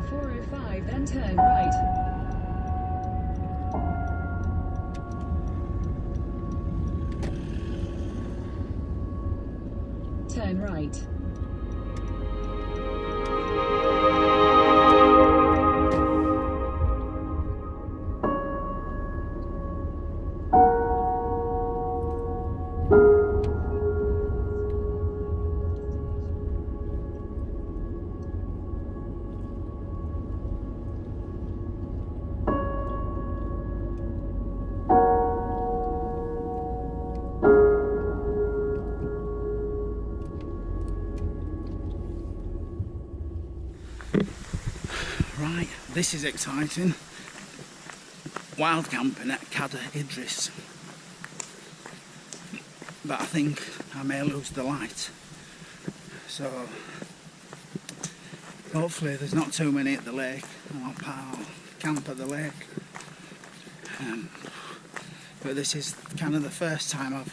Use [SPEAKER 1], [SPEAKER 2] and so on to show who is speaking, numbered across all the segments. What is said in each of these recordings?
[SPEAKER 1] 405, then turn right. Turn right.
[SPEAKER 2] Right, this is exciting. Wild camping at Cadair Idris. But I think I may lose the light. So hopefully there's not too many at the lake and I'll camp at the lake. But this is kind of the first time I'm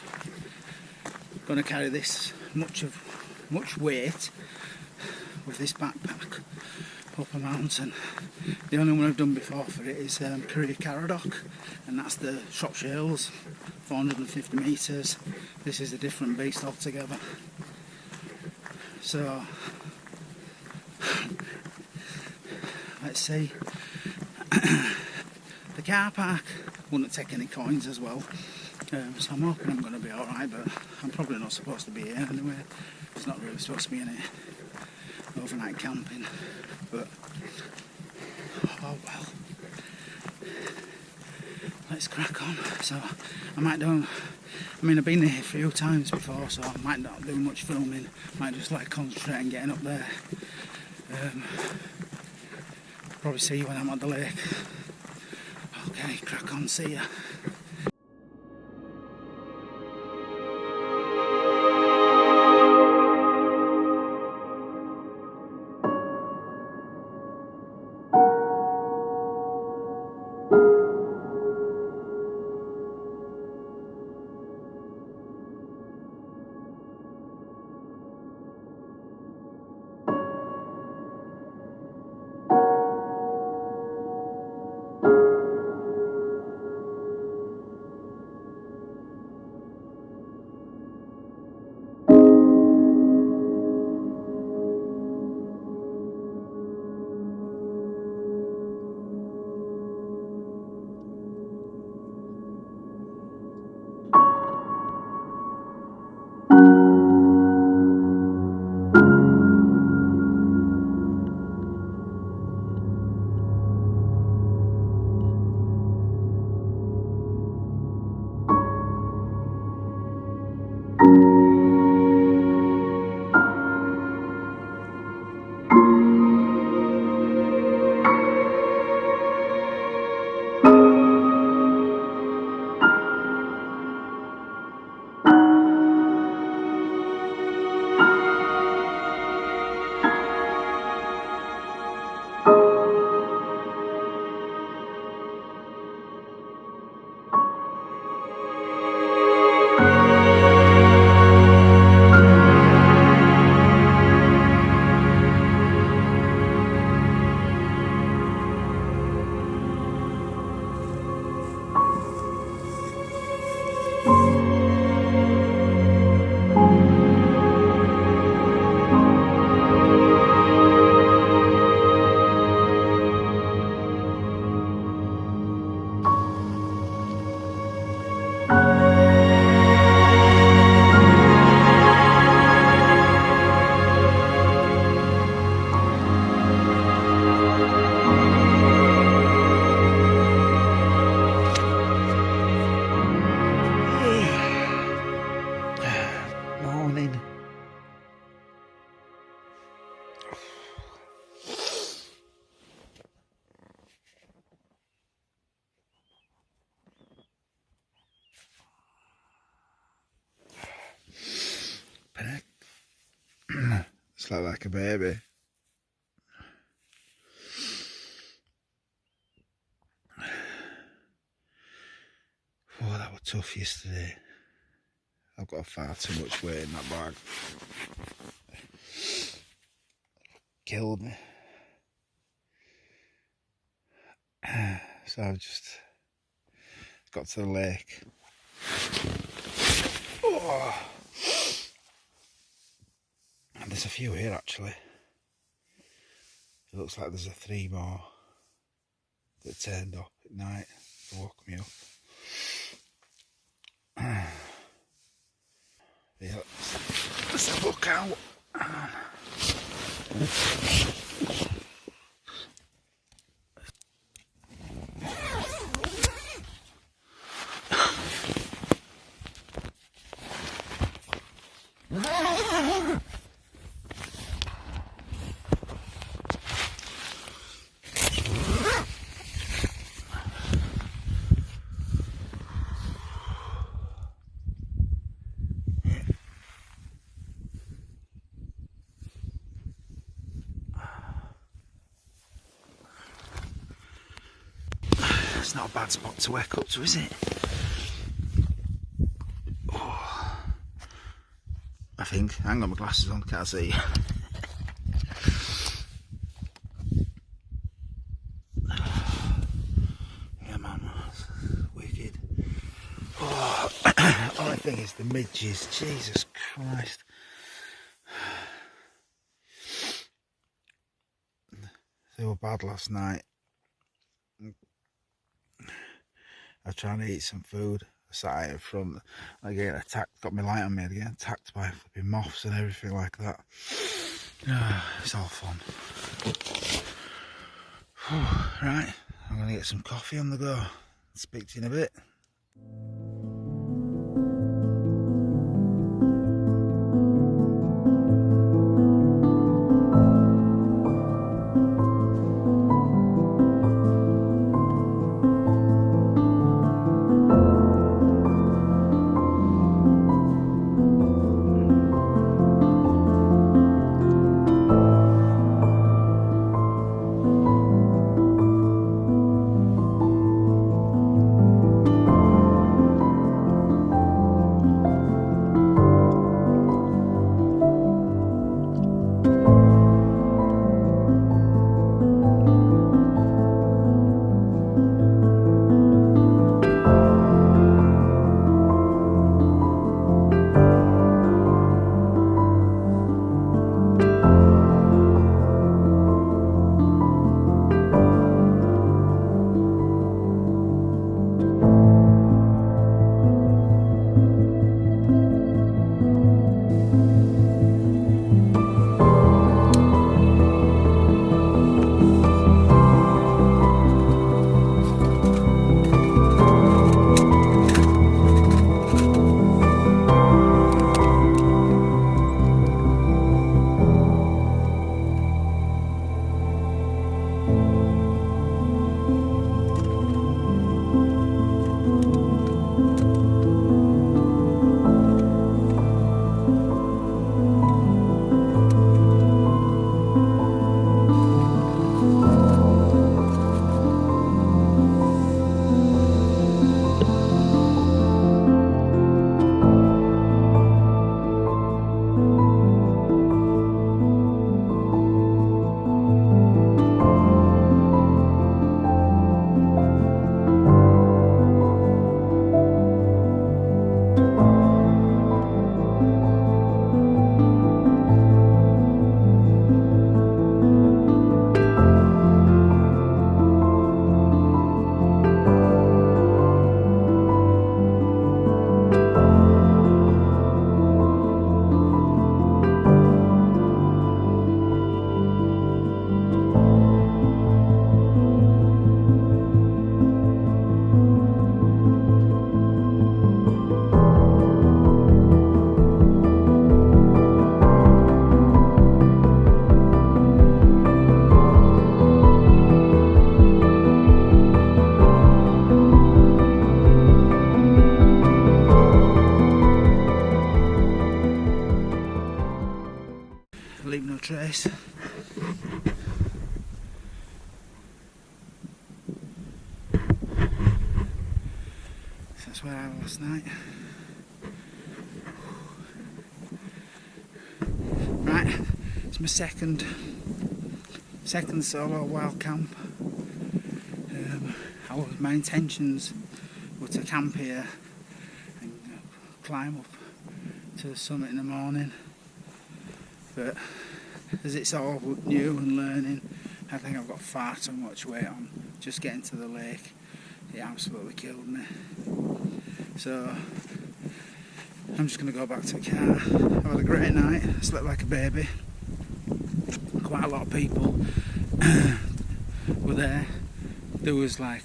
[SPEAKER 2] going to carry this much weight with this backpack up a mountain. The only one I've done before for it is Trekitt, and that's the Shropshire Hills, 450 metres. This is a different beast altogether. So let's see. The car park wouldn't take any coins as well, so I'm hoping I'm going to be alright, but I'm probably not supposed to be here anyway. It's not really supposed to be any overnight camping, but oh well, let's crack on. So I might do, I mean I've been here a few times before, so I might not do much filming, might just like concentrate on getting up there. Probably see you when I'm at the lake. Okay, crack on, see ya.
[SPEAKER 3] Slept like a baby. Oh, that was tough yesterday. I've got far too much weight in that bag. Killed me. So I've just got to the lake. Oh. And there's a few here actually. It looks like there's a 3 more that turned up at night to woke me up. Yeah, let's have a look out. It's not a bad spot to wake up to, is it? Oh, I think. I haven't got my glasses on, can't see. Yeah, man, wicked. Oh, only thing is the midges. Jesus Christ. They were bad last night. I was trying to eat some food. I sat out in front. Again, attacked, got my light on me again. Attacked by flipping moths and everything like that. It's all fun. Right, I'm going to get some coffee on the go. Speak to you in a bit. Leave no trace. So that's where I was last night. Right, it's my second solo wild camp.
[SPEAKER 2] my intentions were to camp here and climb up to the summit in the morning, but as it's all new and learning, I think I've got far too much weight on. Just getting to the lake, it absolutely killed me. So I'm just going to go back to the car. I've had a great night, slept like a baby. Quite a lot of people were there. There was like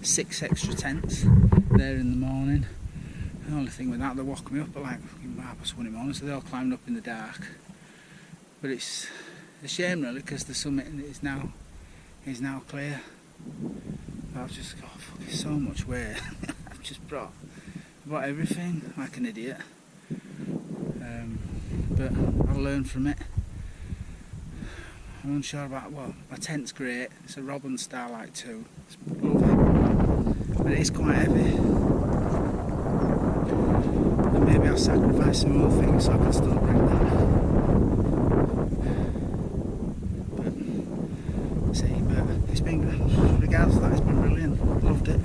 [SPEAKER 2] 6 extra tents there in the morning. The only thing with that, they woke me up at like 1:30 in the morning, so they all climbed up in the dark. But it's a shame really, because the summit is now clear. I've just got so much weight. I've just brought everything like an idiot. But I'll learn from it. I'm unsure about, well, my tent's great. It's a Robin Starlight 2. It's lovely, but it is quite heavy. And maybe I'll sacrifice some other things so I can still bring that. But see, but it's been, regardless of that, it's been brilliant. Loved it.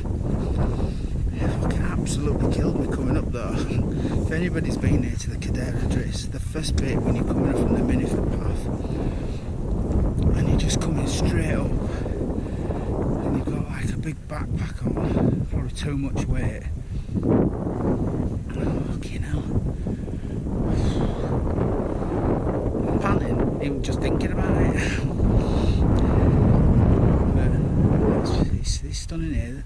[SPEAKER 2] It absolutely killed me coming up though. If anybody's been here to the Cadair Idris, the first bit when you're coming up from the Miniford path, and you're just coming straight up, and you've got like a big backpack on, probably too much weight. Fucking hell. I'm panting, even just thinking about it. But it's stunning here.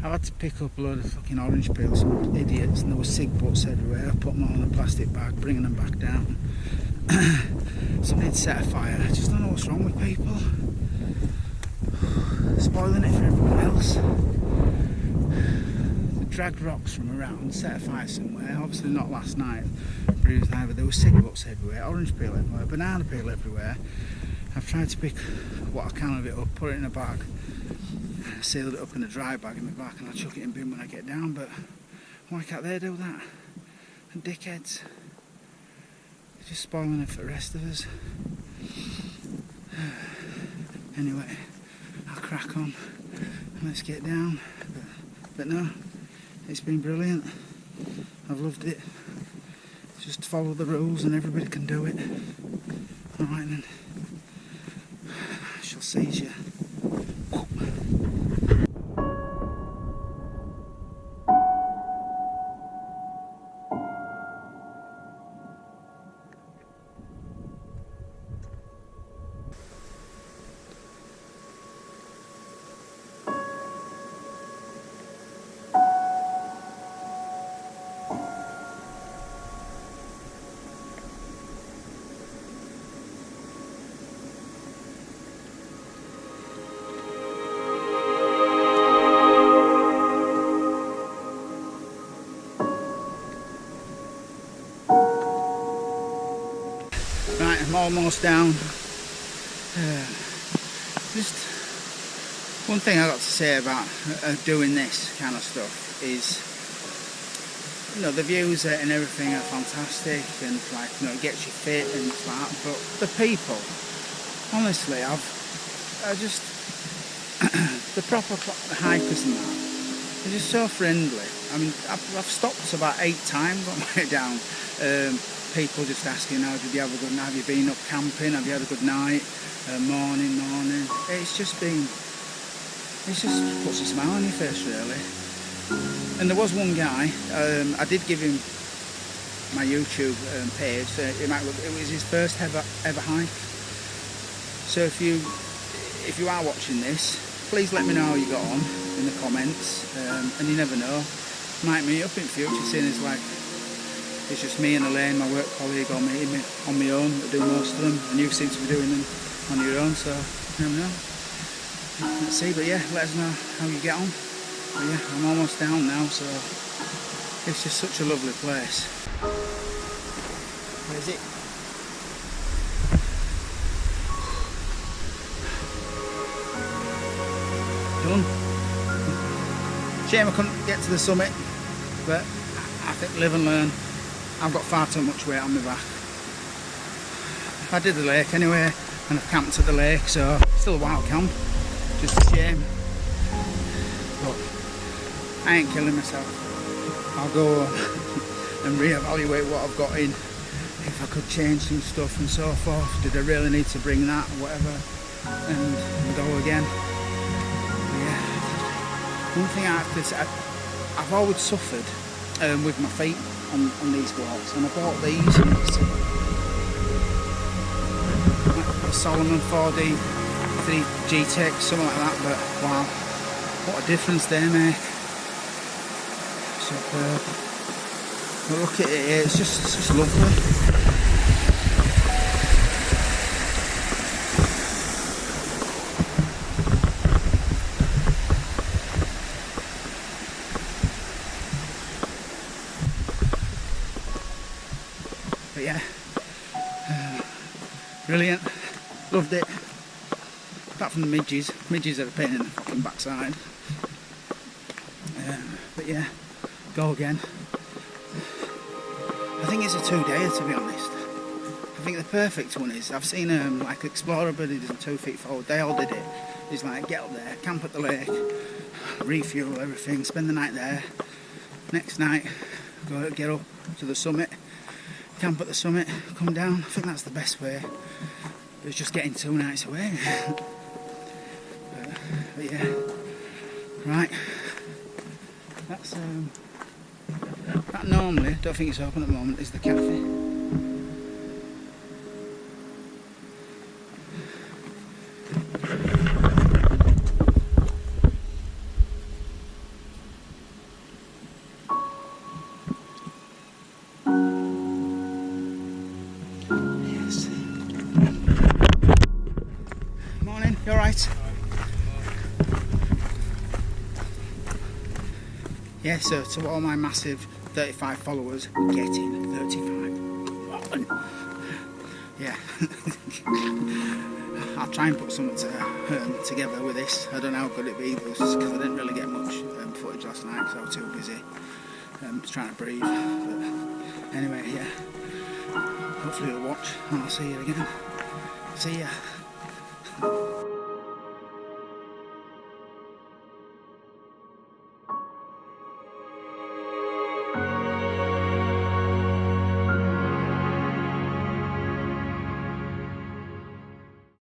[SPEAKER 2] I've had to pick up a load of fucking orange peels, some idiots, and there were cig butts everywhere. I put them all in a plastic bag, bringing them back down. Somebody had set a fire. I just don't know what's wrong with people. Spoiling it for everyone else. They dragged rocks from around, set a fire somewhere. Obviously not last night, bruised night, but there were cig butts everywhere, orange peel everywhere, banana peel everywhere. I've tried to pick what I can of it up, put it in a bag, sealed it up in a dry bag in my back, and I'll chuck it in bin when I get down. But why can't they do that? And dickheads. Just spoiling it for the rest of us. Anyway, I'll crack on and let's get down. But no, it's been brilliant. I've loved it. Just follow the rules and everybody can do it. Alright then. I shall seize you. Right, I'm almost down. Just one thing I got to say about doing this kind of stuff is, you know, the views and everything are fantastic, and like, you know, it gets you fit and stuff like that, but the people, honestly, I just the proper hikers and that, they're just so friendly. I mean, I've stopped about 8 times on my way down. People just asking, "How did you have a good night? Have you been up camping? Have you had a good night? Morning." It's just puts a smile on your face, really. And there was one guy, I did give him my YouTube page, so it was his first ever hike. So if you are watching this, please let me know how you got on in the comments. And you never know, might meet up in future, seeing as like it's just me and Elaine, my work colleague, on my own, that do most of them, and you seem to be doing them on your own, so you never know. Let's see, but yeah, let us know how you get on. But yeah, I'm almost down now, so it's just such a lovely place. Where is it? Done. Shame I couldn't get to the summit, but I think live and learn. I've got far too much weight on my back. I did the lake anyway, and I've camped at the lake, so still a wild camp. Just a shame I ain't killing myself. I'll go and reevaluate what I've got in, if I could change some stuff and so forth. Did I really need to bring that or whatever, and go again. Yeah. One thing I have to say, I've always suffered with my feet on these gloves, and I bought these, and it's like a Salomon 4D 3 G-Tech, something like that, but wow, what a difference they make. Superb. But look at it here, it's just lovely. But yeah, brilliant, loved it. Apart from the midges are a pain in the fucking backside. But yeah, go again. I think it's a 2-dayer, to be honest. I think the perfect one is, I've seen like Explorer buddies and 2 feet forward, they all did it. It's like, get up there, camp at the lake, refuel everything, spend the night there. Next night, get up to the summit, camp at the summit, come down. I think that's the best way. It's just getting 2 nights away. But yeah, right. That's that normally, don't think it's open at the moment, is the cafe. Yes. Morning, you alright? Yeah, so to all my massive 35 followers, get in 35. Yeah. I'll try and put something together with this. I don't know how good it'll be, because I didn't really get much footage last night because I was too busy trying to breathe. But anyway, yeah. Hopefully you'll watch and I'll see you again. See ya.